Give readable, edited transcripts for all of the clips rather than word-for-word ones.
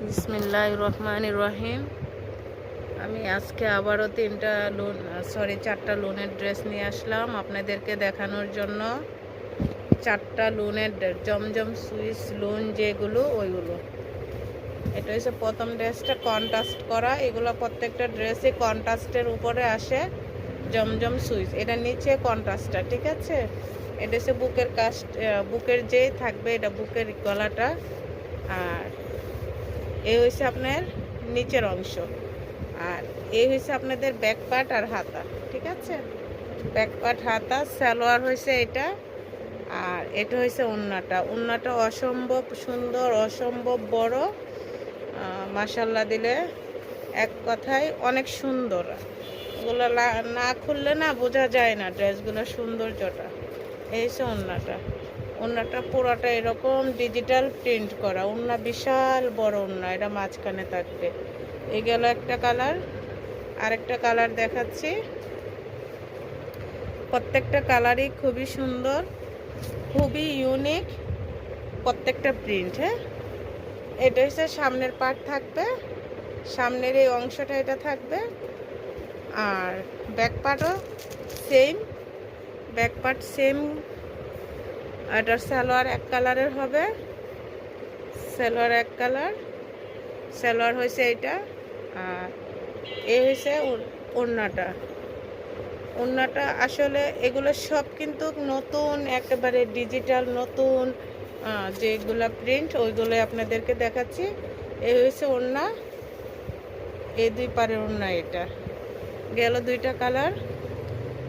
বিসমিল্লাহির রহমানির রহিম। আমি আজকে আবারও চারটা লোনের ড্রেস নিয়ে আসলাম আপনাদেরকে দেখানোর জন্য। চারটা লোনের জমজম সুইস লোন যেগুলো ওইগুলো। এটা হচ্ছে প্রথম ড্রেসটা কন্ট্রাস্ট করা, এগুলো প্রত্যেকটা ড্রেসই কন্ট্রাস্টের উপরে আসে। জমজম সুইস, এটা নিচে কন্ট্রাস্টটা, ঠিক আছে। এটা হচ্ছে বুকের যে থাকবে, এটা বুকের গলাটা। আর এই হচ্ছে আপনার নিচের অংশ, আর এই হচ্ছে আপনাদের ব্যাক পার্ট আর হাতা, ঠিক আছে। ব্যাক পার্ট, হাতা, সালোয়ার হয়েছে এটা। আর এটা হয়েছে ওড়নাটা অসম্ভব সুন্দর, অসম্ভব বড়। মাশাল্লাহ দিলে এক কথায় অনেক সুন্দর। এগুলো না খুললে না বোঝা যায় না ড্রেসগুলোর সৌন্দর্যটা। এই হচ্ছে ওড়নাটা পুরোটা এরকম ডিজিটাল প্রিন্ট করা। ওড়না বিশাল বড় ওড়না, এটা মাঝখানে থাকবে। এই গেল একটা কালার। আরেকটা কালার দেখাচ্ছি। প্রত্যেকটা কালারই খুবই সুন্দর, খুবই ইউনিক, প্রত্যেকটা প্রিন্ট। হ্যাঁ, এটা হচ্ছে সামনের পার্ট থাকবে, সামনের এই অংশটা এটা থাকবে। আর ব্যাক পার্টও সেম, ব্যাক পার্ট সেম। এটার সালোয়ার এক কালারের হবে, সালোয়ার এক কালার, সালোয়ার হয়েছে এইটা। আর এই হয়েছে ওড়নাটা আসলে এগুলো সব কিন্তু নতুন, একেবারে ডিজিটাল নতুন যেগুলা প্রিন্ট, ওইগুলো আপনাদেরকে দেখাচ্ছি। এই হয়েছে ওড়না, এই দুই পারের ওড়না। এটা গেল দুইটা কালার।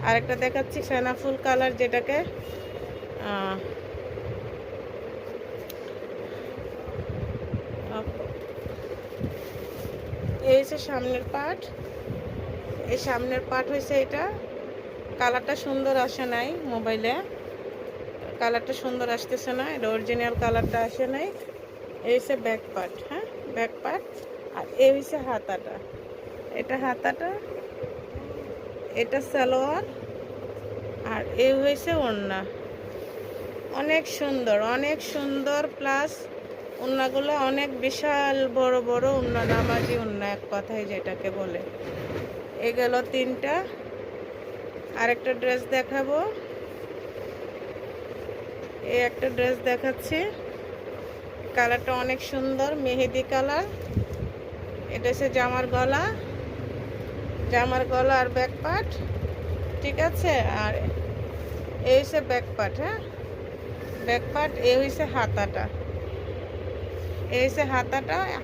আরেকটা দেখাচ্ছি ফেনাফুল কালার, যেটাকে এই হচ্ছে সামনের পার্ট। এই সামনের পার্ট হয়েছে এটা। কালারটা সুন্দর আসে নাই মোবাইলে, কালারটা সুন্দর আসতেছে না, এটা অরিজিনাল কালারটা আসে নাই। এই হচ্ছে ব্যাক পার্ট। হ্যাঁ, ব্যাক পার্ট। আর এই হচ্ছে হাতাটা, এটা হাতাটা, এটা সালোয়ার। আর এই হয়েছে ওড়না। অনেক সুন্দর, অনেক সুন্দর। প্লাস ওড়নাগুলো অনেক বিশাল বড় বড় ওড়না, নামাজি ওড়না এক কথায় যেটাকে বলে। এ গেল তিনটা। আরেকটা ড্রেস দেখাবো। এই একটা ড্রেস দেখাচ্ছি, কালারটা অনেক সুন্দর, মেহেদি কালার। এটা হচ্ছে জামার গলা আর ব্যাক পার্ট, ঠিক আছে। আর এই হচ্ছে ব্যাক পার্ট। হ্যাঁ, ব্যাক পার্ট। এই হচ্ছে হাতাটা, এই হচ্ছে হাতাটা।